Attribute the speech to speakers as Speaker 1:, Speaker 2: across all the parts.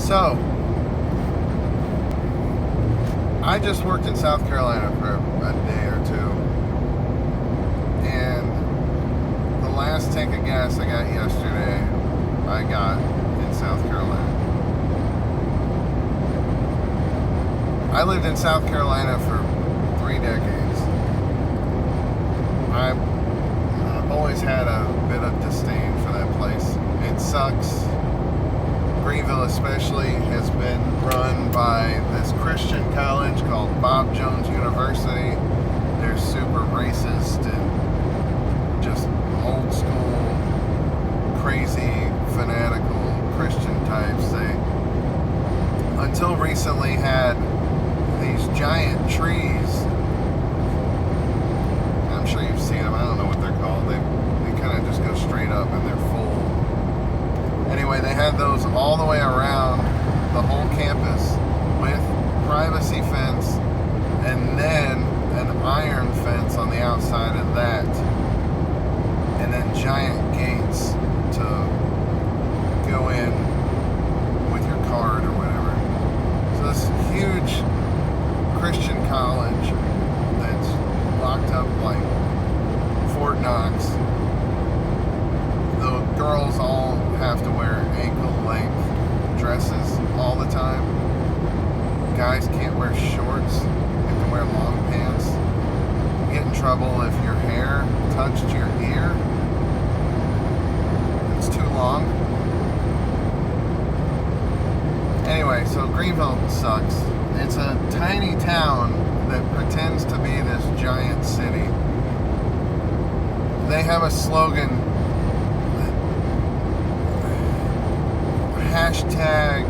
Speaker 1: So, I just worked in South Carolina for a day or two, and the last tank of gas I got yesterday, I got in South Carolina. I lived in South Carolina for 3 decades. I've always had a bit of disdain for that place. It sucks. Greenville especially has been run by this Christian college called Bob Jones University. They're super racist and just old school, crazy, fanatical Christian types. They, until recently, had these giant trees. I'm sure you've seen them. I don't know what they're called. They kind of just go straight up and they're full. Anyway, they had those all the way around the whole campus with privacy fence and then an iron fence on the outside of that, and then giant gates to go in with your card or whatever. So this huge Christian college that's locked up like Fort Knox. The girls all have to wear ankle-length dresses all the time. Guys can't wear shorts. You have to wear long pants. You get in trouble if your hair touched your ear. It's too long. Anyway, so Greenville sucks. It's a tiny town that pretends to be this giant city. They have a slogan, hashtag,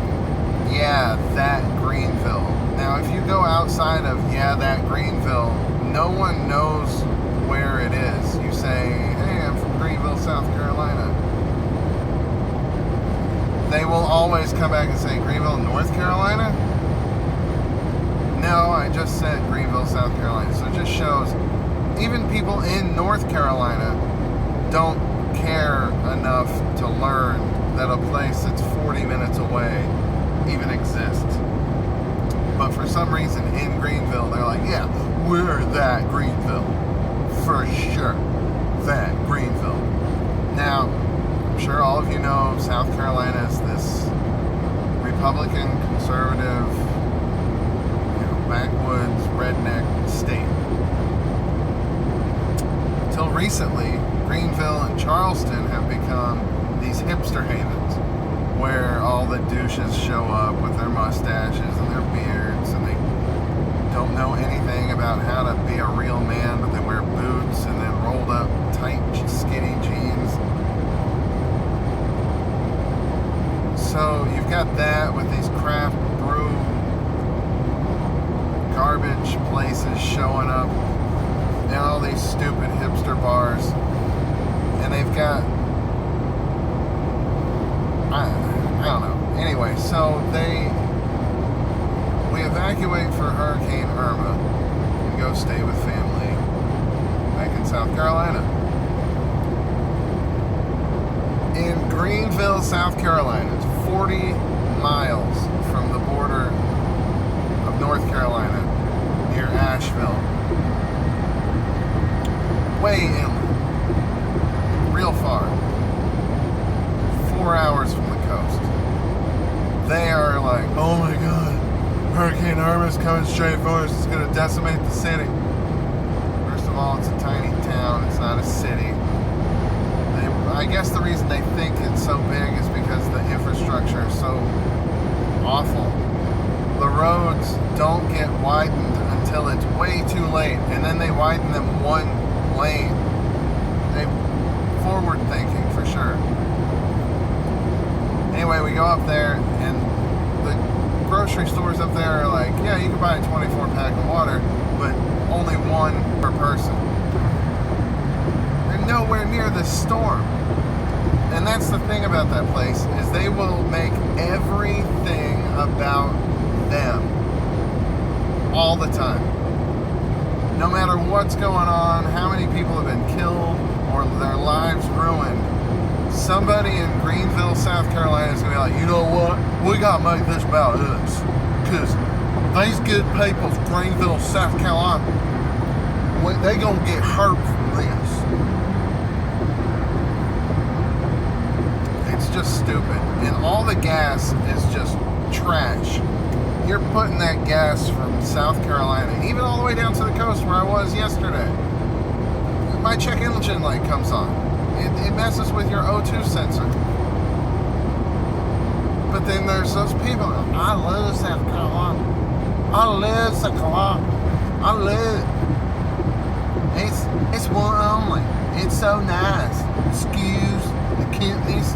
Speaker 1: yeah, that Greenville. Now, if you go outside of, yeah, that Greenville, no one knows where it is. You say, hey, I'm from Greenville, South Carolina. They will always come back and say, Greenville, North Carolina? No, I just said Greenville, South Carolina. So it just shows, even people in North Carolina don't care enough to learn that a place that's 40 minutes away even exists. But for some reason in Greenville, they're like, yeah, we're that Greenville. For sure. That Greenville. Now, I'm sure all of you know South Carolina is this Republican, conservative, backwoods, redneck state. Until recently, Greenville and Charleston have become these hipster havens where all the douches show up with their mustaches and their beards, and they don't know anything about how to be a real man, but they wear boots and then rolled up tight skinny jeans. So you've got that with these craft brew garbage places showing up and all these stupid hipster bars, and they've got I don't know. Anyway, so we evacuate for Hurricane Irma and go stay with family back in South Carolina. In Greenville, South Carolina, it's 40 miles from the border of North Carolina, near Asheville. Way inland. Real far. 4 hours from the coast. They are like, oh my god, Hurricane Irma is coming straight for us. It's going to decimate the city. First of all, it's a tiny town. It's not a city. I guess the reason they think it's so big is because the infrastructure is so awful. The roads don't get widened until it's way too late, and then they widen them one lane. They forward thinking for sure. Anyway, we go up there, and the grocery stores up there are like, yeah, you can buy a 24 pack of water, but only one per person. They're nowhere near this storm. And that's the thing about that place, is they will make everything about them all the time. No matter what's going on, how many people have been killed or their lives ruined, somebody in Greenville, South Carolina is going to be like, you know what? We got to make this about us. Because these good people from Greenville, South Carolina, they going to get hurt from this. It's just stupid. And all the gas is just trash. You're putting that gas from South Carolina, even all the way down to the coast where I was yesterday. My check engine light comes on. It messes with your O2 sensor. But then there's those people, I love South Carolina. I love South Carolina. I love it. It's one only. It's so nice. Excuse the Kentneys.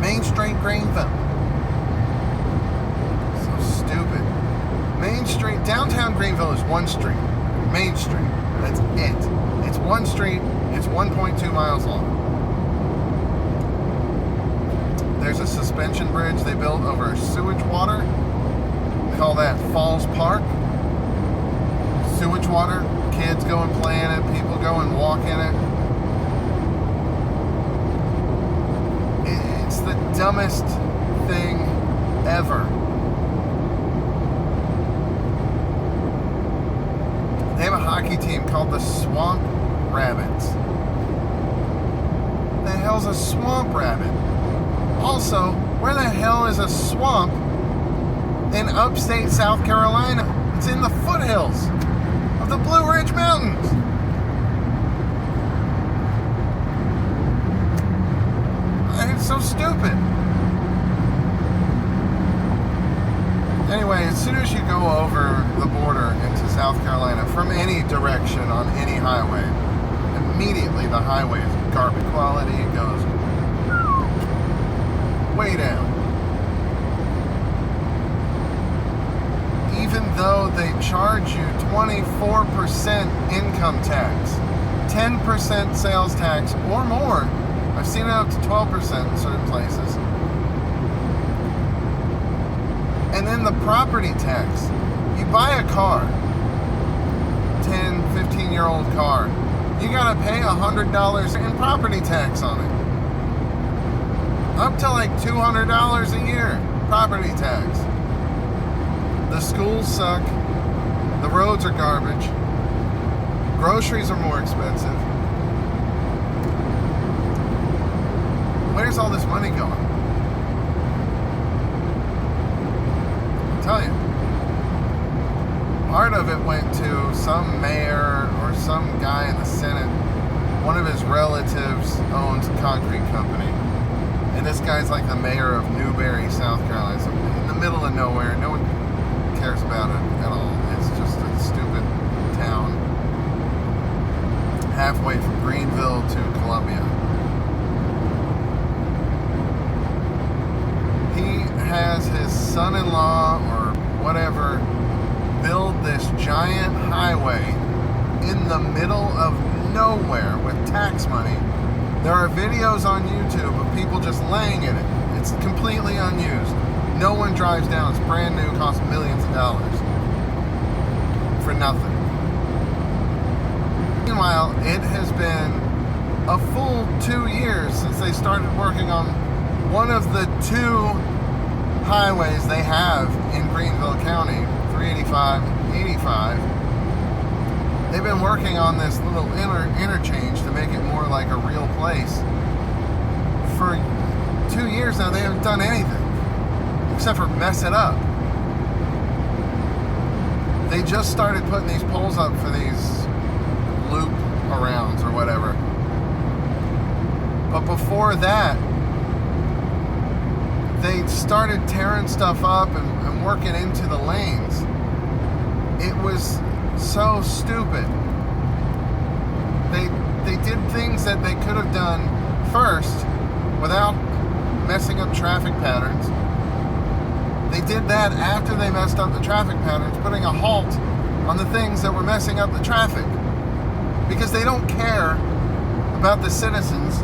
Speaker 1: Main Street, Greenville. So stupid. Main Street, downtown Greenville is one street. Main Street. That's it. It's one street. It's 1.2 miles long. There's a suspension bridge they built over sewage water. They call that Falls Park. Sewage water. Kids go and play in it. People go and walk in it. It's the dumbest thing ever. They have a hockey team called the Swamp Rabbits. The hell's a swamp rabbit? Also, where the hell is a swamp in upstate South Carolina? It's in the foothills of the Blue Ridge Mountains. It's so stupid. Anyway, as soon as you go over the border into South Carolina from any direction on any highway, immediately the highway is garbage quality. It goes way down. Even though they charge you 24% income tax, 10% sales tax or more. I've seen it up to 12% in certain places. And then the property tax. You buy a car, 10, 15-year-old car, you gotta pay $100 in property tax on it. Up to like $200 a year, property tax. The schools suck. The roads are garbage. Groceries are more expensive. Where's all this money going? I'll tell you. Part of it went to some mayor or some guy in the Senate. One of his relatives owns a concrete company. And this guy's like the mayor of Newberry, South Carolina. So in the middle of nowhere. No one cares about it at all. It's just a stupid town. Halfway from Greenville to Columbia. He has his son-in-law or whatever build this giant highway in the middle of nowhere with tax money. There are videos on YouTube of people just laying in it. It's completely unused. No one drives down. It's brand new, costs millions of dollars for nothing. Meanwhile, it has been a full 2 years since they started working on one of the two highways they have in Greenville County, 385, 85. They've been working on this little interchange to make it more like a real place. For 2 years now, they haven't done anything except for mess it up. They just started putting these poles up for these loop arounds or whatever. But before that, they started tearing stuff up and working into the lanes. It was so stupid. They did things that they could have done first without messing up traffic patterns. They did that after they messed up the traffic patterns, putting a halt on the things that were messing up the traffic. Because they don't care about the citizens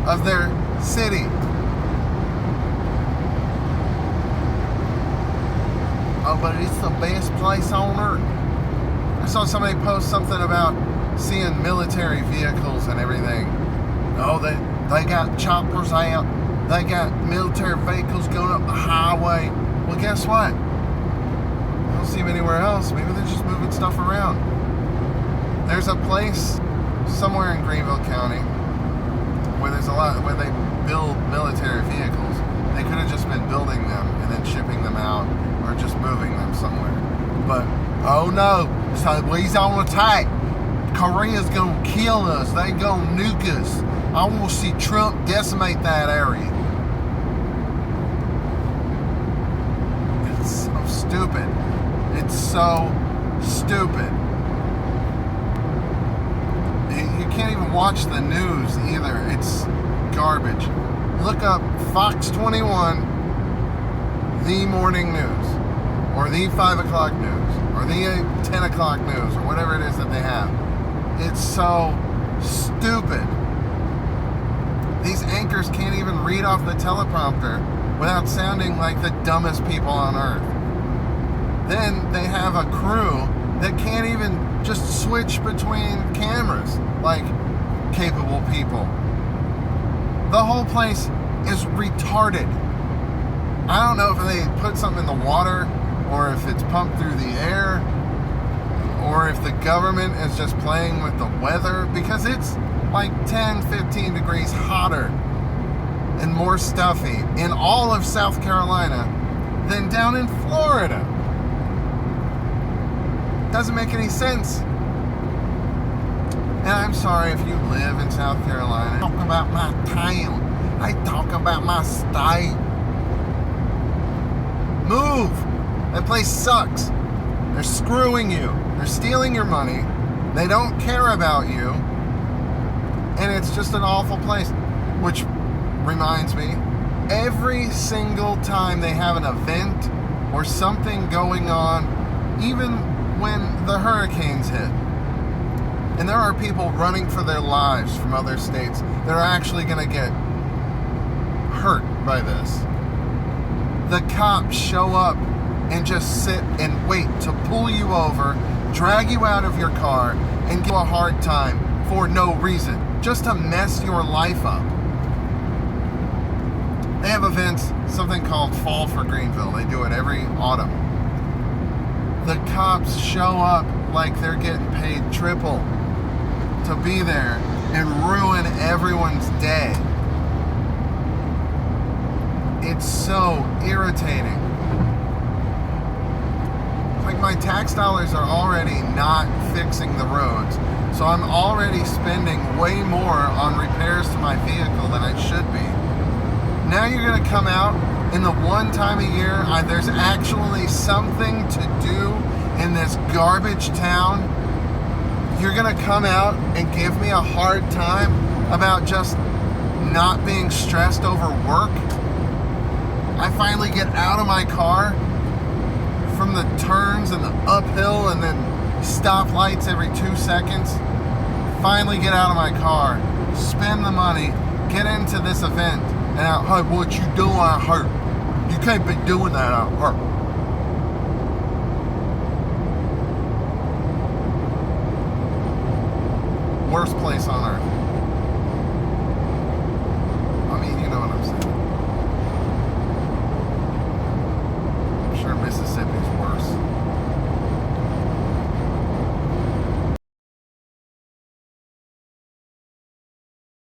Speaker 1: of their city. Oh, but it's the best place on earth. I saw somebody post something about seeing military vehicles and everything Oh, they got choppers out. They got military vehicles going up the highway. Well, guess what? I don't see them anywhere else. Maybe they're just moving stuff around. There's a place somewhere in Greenville County where where they build military vehicles. They could have just been building them and then shipping them out, or just moving them somewhere. But oh no, so we's on attack. Korea's gonna kill us. They gonna nuke us. I want to see Trump decimate that area. It's so stupid. It's so stupid. You can't even watch the news either. It's garbage. Look up Fox 21, the morning news, or the 5 o'clock news, or the 10 o'clock news, or whatever it is that they have. It's so stupid. These anchors can't even read off the teleprompter without sounding like the dumbest people on earth. Then they have a crew that can't even just switch between cameras like capable people. The whole place is retarded. I don't know if they put something in the water, or if it's pumped through the air, or if the government is just playing with the weather, because it's like 10, 15 degrees hotter and more stuffy in all of South Carolina than down in Florida. Doesn't make any sense. And I'm sorry if you live in South Carolina. I talk about my town. I talk about my state. Move! That place sucks. They're screwing you. They're stealing your money. They don't care about you. And it's just an awful place. Which reminds me, every single time they have an event or something going on, even when the hurricanes hit, and there are people running for their lives from other states that are actually going to get hurt by this, the cops show up and just sit and wait to pull you over, drag you out of your car, and give you a hard time for no reason, just to mess your life up. They have events, something called Fall for Greenville. They do it every autumn. The cops show up like they're getting paid triple to be there and ruin everyone's day. It's so irritating. Like, my tax dollars are already not fixing the roads, so I'm already spending way more on repairs to my vehicle than I should be. Now you're going to come out in the one time a year there's actually something to do in this garbage town. You're going to come out and give me a hard time about just not being stressed over work. I finally get out of my car from the turns and the uphill and then stoplights every 2 seconds. Finally get out of my car, spend the money, get into this event, and out, hey, what you doing out here? You can't be doing that out here. Worst place on earth.